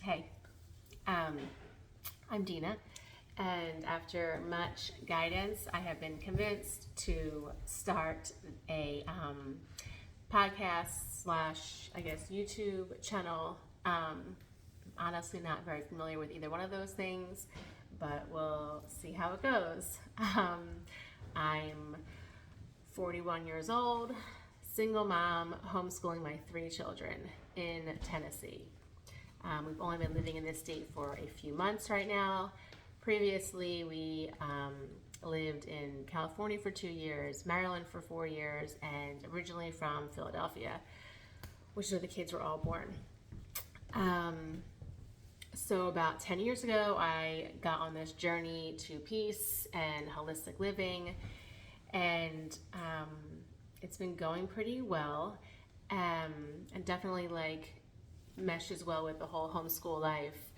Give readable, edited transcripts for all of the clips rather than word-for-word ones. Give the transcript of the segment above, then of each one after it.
Hey, um, I'm Dina, and after much guidance, I have been convinced to start a podcast slash, I guess, YouTube channel. Honestly, not very familiar with either one of those things, but we'll see how it goes. I'm 41 years old, single mom, homeschooling my three children in Tennessee. We've only been living in this state for a few months right now. Previously, we lived in California for 2 years, Maryland for 4 years, and originally from Philadelphia, which is where the kids were all born. So about 10 years ago, I got on this journey to peace and holistic living, and it's been going pretty well, and definitely meshes well with the whole homeschool life.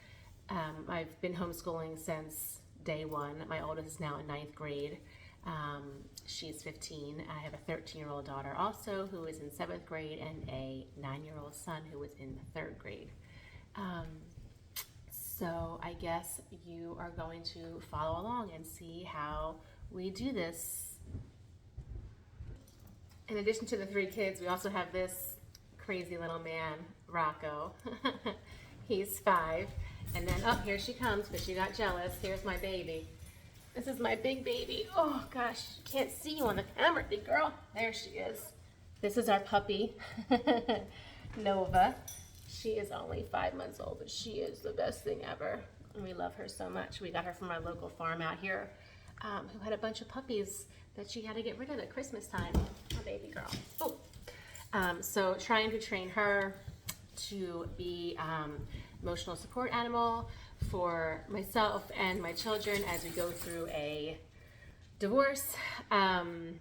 I've been homeschooling since day one. My oldest is now in ninth grade. She's 15. I have a 13-year-old daughter also who is in seventh grade, and a 9-year-old son who is in third grade. So I guess you are going to follow along and see how we do this. In addition to the three kids, we also have this crazy little man, Rocco. He's 5. And then, oh, here she comes because she got jealous. Here's my baby. This is my big baby. Oh gosh, can't see you on the camera, big girl. There she is. This is our puppy, Nova. She is only 5 months old, but she is the best thing ever. And we love her so much. We got her from our local farm out here, who had a bunch of puppies that she had to get rid of at Christmas time. A baby girl. Oh. So trying to train her to be emotional support animal for myself and my children as we go through a divorce. And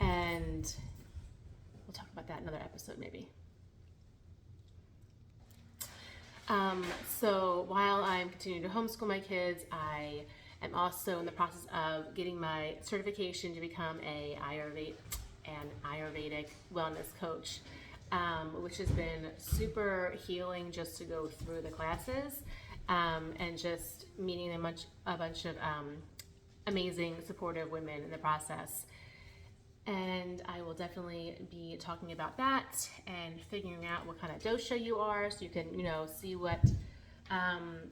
we'll talk about that in another episode maybe. So while I'm continuing to homeschool my kids, I am also in the process of getting my certification to become an Ayurvedic wellness coach, which has been super healing just to go through the classes, and just meeting a bunch of amazing, supportive women in the process. And I will definitely be talking about that and figuring out what kind of dosha you are, so you can, see what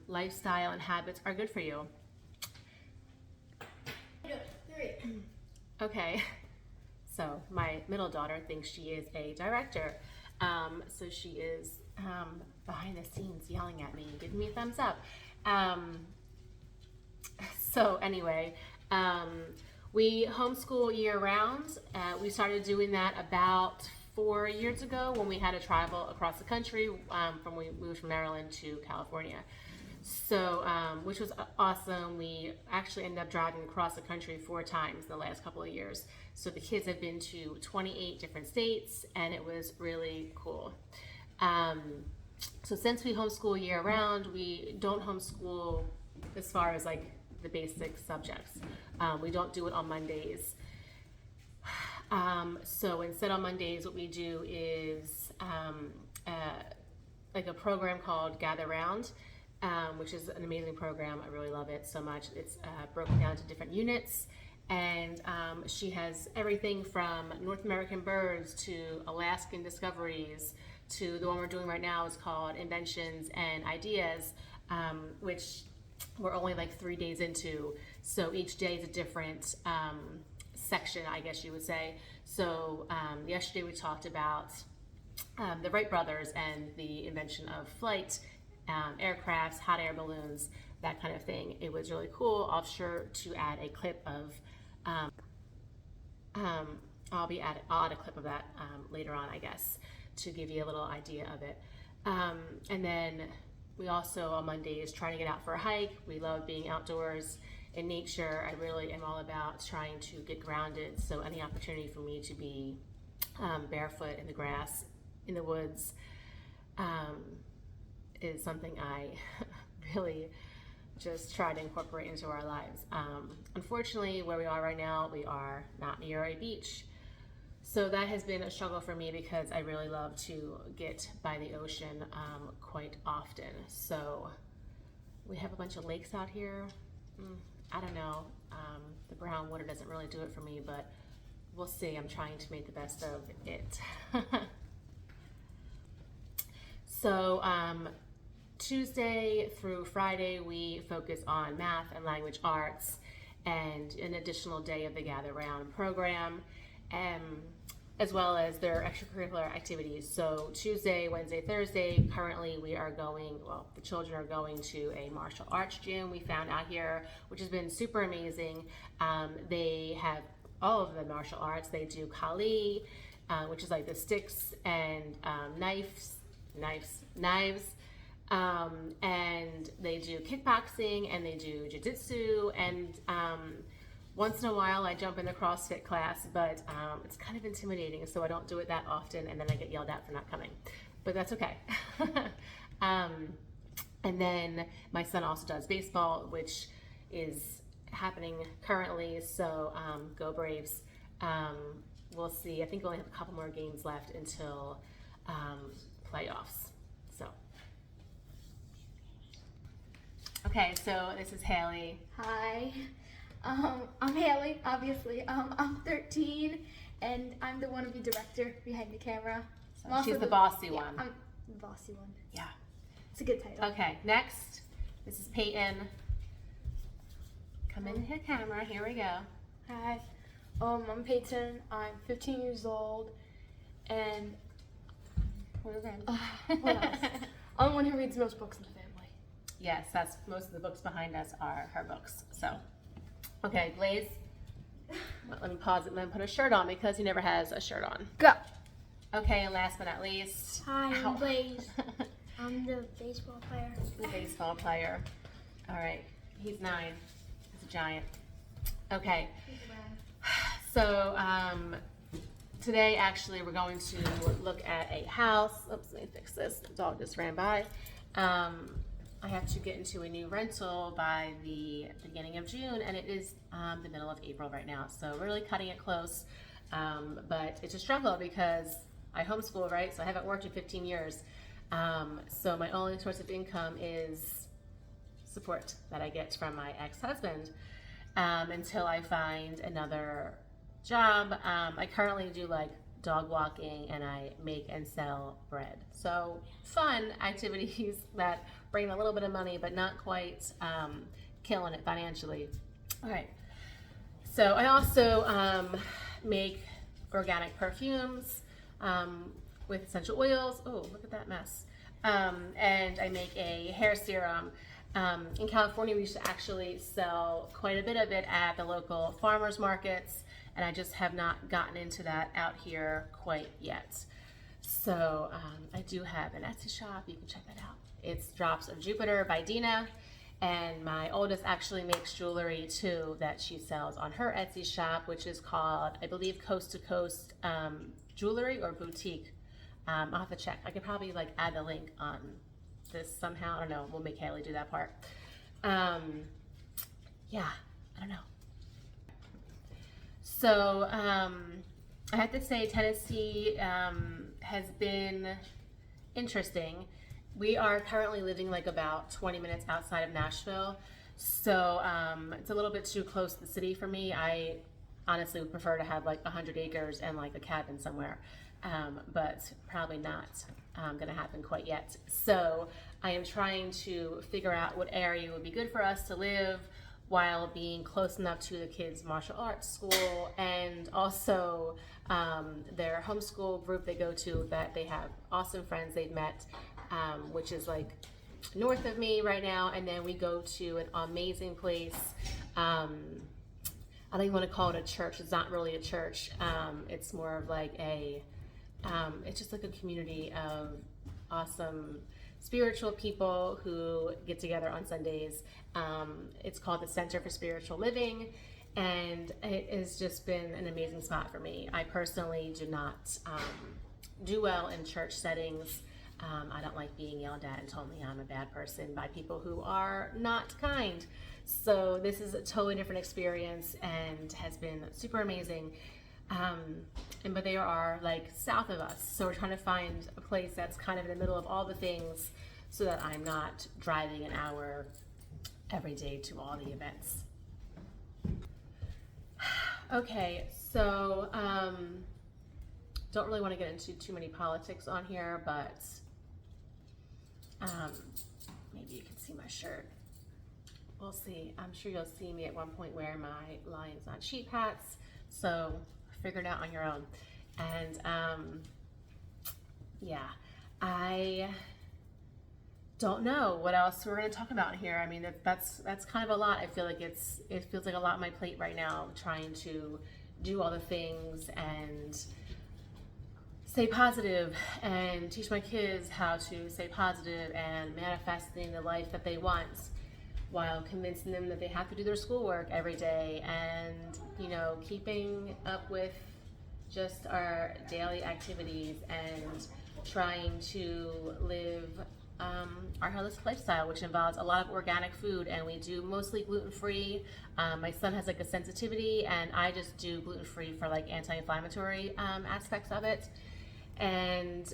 lifestyle and habits are good for you. Okay, so my middle daughter thinks she is a director. So she is behind the scenes yelling at me, giving me a thumbs up. So anyway, we homeschool year round. We started doing that about 4 years ago when we had to travel across the country. We moved from Maryland to California. So, which was awesome. We actually ended up driving across the country 4 times in the last couple of years. So the kids have been to 28 different states, and it was really cool. So since we homeschool year round, we don't homeschool as far as the basic subjects. We don't do it on Mondays. So instead on Mondays, what we do is a program called Gather Round, which is an amazing program. I really love it so much. It's broken down to different units, and she has everything from North American birds to Alaskan discoveries to the one we're doing right now is called Inventions and Ideas, which we're only 3 days into. So each day is a different section, I guess you would say. So yesterday we talked about the Wright brothers and the invention of flight, aircrafts, hot air balloons, that kind of thing. It was really cool. I'll be sure to add a clip of, I'll add a clip of that later on, I guess, to give you a little idea of it. And then we also on Mondays try to get out for a hike. We love being outdoors in nature. I really am all about trying to get grounded. So any opportunity for me to be barefoot in the grass, in the woods, is something I really just try to incorporate into our lives. Unfortunately, where we are right now, we are not near a beach. So that has been a struggle for me because I really love to get by the ocean quite often. So we have a bunch of lakes out here. I don't know. The brown water doesn't really do it for me, but we'll see. I'm trying to make the best of it. So Tuesday through Friday, we focus on math and language arts and an additional day of the Gather Round program, as well as their extracurricular activities. So Tuesday, Wednesday, Thursday, currently we are going, well, the children are going to a martial arts gym we found out here, which has been super amazing. They have all of the martial arts. They do Kali, which is like the sticks and knives, and they do kickboxing and they do jiu-jitsu, and once in a while I jump in the CrossFit class, but it's kind of intimidating, so I don't do it that often, and then I get yelled at for not coming, but that's okay. And then my son also does baseball, which is happening currently, so go Braves. We'll see. I think we only have a couple more games left until playoffs. So, okay, so this is Haley. Hi, I'm Haley, obviously. I'm 13, and I'm the wannabe director behind the camera. So she's the bossy one. I'm the bossy one. Yeah. It's a good title. Okay, next, this is Peyton. Come in the camera, here we go. Hi, I'm Peyton. I'm 15 years old, and what else? I'm the one who reads most books in the family. Yes, that's most of the books behind us are her books. So, okay, Blaze. Let me pause it and then put a shirt on because he never has a shirt on. Go. Okay, and last but not least, Hi, Ow. I'm Blaze. I'm the baseball player. the baseball player. All right, he's 9. He's a giant. Okay, so today actually we're going to look at a house. Oops, let me fix this. The dog just ran by. I have to get into a new rental by the beginning of June, and it is the middle of April right now, so we're really cutting it close. But it's a struggle because I homeschool, right? So I haven't worked in 15 years. So my only source of income is support that I get from my ex-husband until I find another job. I currently do like dog walking, and I make and sell bread. So fun activities that bring a little bit of money, but not quite killing it financially. All right. So I also make organic perfumes with essential oils. Oh, look at that mess. And I make a hair serum. In California, we used to actually sell quite a bit of it at the local farmers markets, and I just have not gotten into that out here quite yet. So I do have an Etsy shop. You can check that out. It's Drops of Jupiter by Dina, and my oldest actually makes jewelry too that she sells on her Etsy shop, which is called, I believe, Coast to Coast Jewelry or Boutique. I'll have to check. I could probably like add the link on this somehow. I don't know. We'll make Haley do that part. Yeah, I don't know. So I have to say Tennessee has been interesting. We are currently living like about 20 minutes outside of Nashville. So it's a little bit too close to the city for me. I honestly would prefer to have like 100 acres and like a cabin somewhere. But probably not going to happen quite yet. So I am trying to figure out what area would be good for us to live while being close enough to the kids' martial arts school, and also their homeschool group they go to, that they have awesome friends they've met, which is like north of me right now. And then we go to an amazing place. I don't even want to call it a church. It's not really a church. It's more of like it's just like a community of awesome spiritual people who get together on Sundays. It's called the Center for Spiritual Living, and it has just been an amazing spot for me. I personally do not do well in church settings. I don't like being yelled at and told me I'm a bad person by people who are not kind. So this is a totally different experience and has been super amazing. but they are like south of us. So we're trying to find a place that's kind of in the middle of all the things so that I'm not driving an hour every day to all the events. Okay, so don't really want to get into too many politics on here, but maybe you can see my shirt. We'll see. I'm sure you'll see me at one point wearing my Lions on Sheep hats, so figure it out on your own. And yeah, I don't know what else we're going to talk about here. I mean, that's kind of a lot. I feel like it feels like a lot on my plate right now, trying to do all the things and stay positive and teach my kids how to stay positive and manifesting the life that they want, while convincing them that they have to do their schoolwork every day, and keeping up with just our daily activities and trying to live our holistic lifestyle, which involves a lot of organic food, and we do mostly gluten-free. My son has like a sensitivity, and I just do gluten-free for like anti-inflammatory aspects of it. And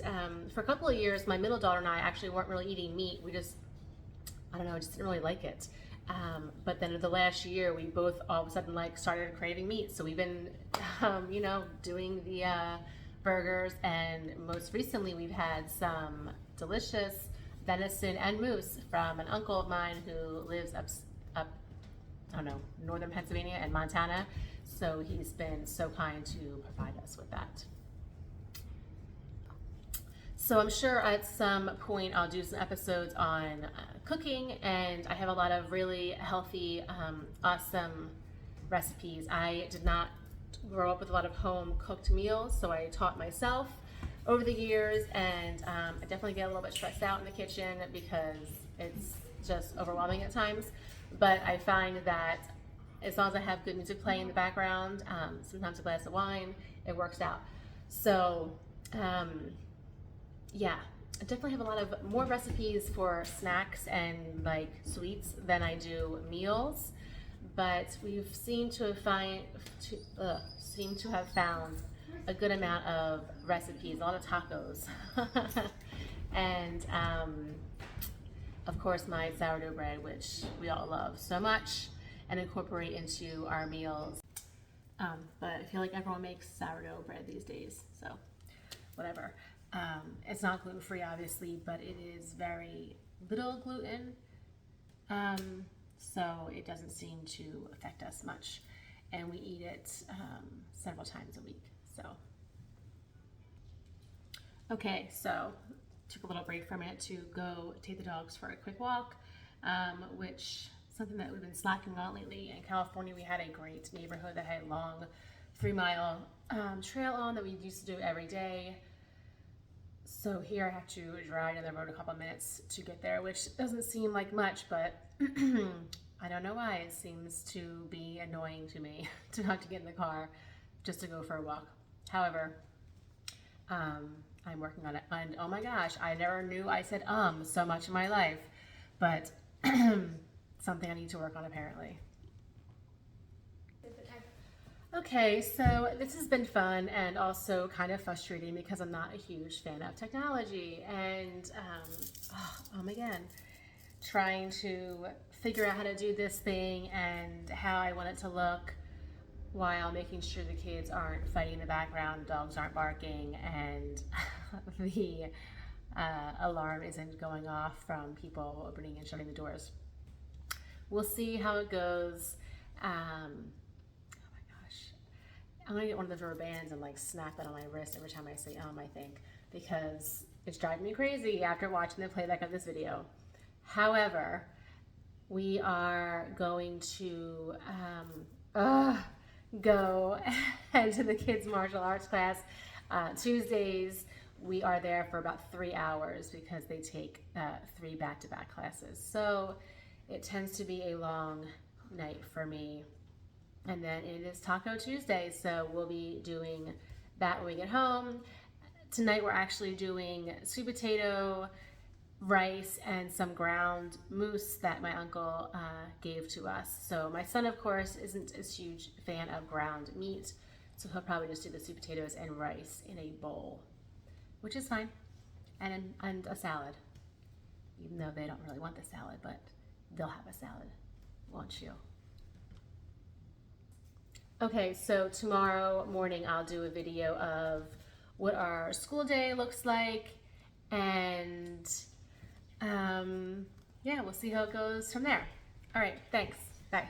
for a couple of years, my middle daughter and I actually weren't really eating meat. We just, I don't know, just didn't really like it. But then in the last year, we both all of a sudden like started craving meat. So we've been, doing the burgers, and most recently we've had some delicious venison and moose from an uncle of mine who lives up, I don't know, northern Pennsylvania and Montana. So he's been so kind to provide us with that. So I'm sure at some point I'll do some episodes on cooking, and I have a lot of really healthy, awesome recipes. I did not grow up with a lot of home cooked meals, so I taught myself over the years, and I definitely get a little bit stressed out in the kitchen because it's just overwhelming at times. But I find that as long as I have good music playing in the background, sometimes a glass of wine, it works out. So yeah, I definitely have a lot of more recipes for snacks and like sweets than I do meals, but we've seemed to have found a good amount of recipes, a lot of tacos, and of course my sourdough bread, which we all love so much and incorporate into our meals. But I feel like everyone makes sourdough bread these days, so whatever. It's not gluten-free, obviously, but it is very little gluten, so it doesn't seem to affect us much, and we eat it several times a week. So, okay, so took a little break for a minute to go take the dogs for a quick walk, which something that we've been slacking on lately. In California, we had a great neighborhood that had a long 3-mile trail on that we used to do every day. So here I have to drive down the road a couple minutes to get there, which doesn't seem like much, but I don't know why. It seems to be annoying to me to have to get in the car just to go for a walk. However, I'm working on it, and oh my gosh, I never knew I said so much in my life, but something I need to work on apparently. Okay, so this has been fun and also kind of frustrating because I'm not a huge fan of technology, and again, trying to figure out how to do this thing and how I want it to look while making sure the kids aren't fighting in the background, dogs aren't barking, and the alarm isn't going off from people opening and shutting the doors. We'll see how it goes. I'm gonna get one of those rubber bands and like snap it on my wrist every time I say I think, because it's driving me crazy after watching the playback of this video. However, we are going to go head to the kids' martial arts class. Tuesdays, we are there for about 3 hours because they take 3 back-to-back classes. So it tends to be a long night for me. And then it is Taco Tuesday, so we'll be doing that when we get home. Tonight we're actually doing sweet potato, rice, and some ground moose that my uncle gave to us. So my son, of course, isn't a huge fan of ground meat, So he'll probably just do the sweet potatoes and rice in a bowl, which is fine, and a salad, even though they don't really want the salad, but they'll have a salad, won't you? Okay, so tomorrow morning I'll do a video of what our school day looks like, and yeah, we'll see how it goes from there. All right, thanks. Bye.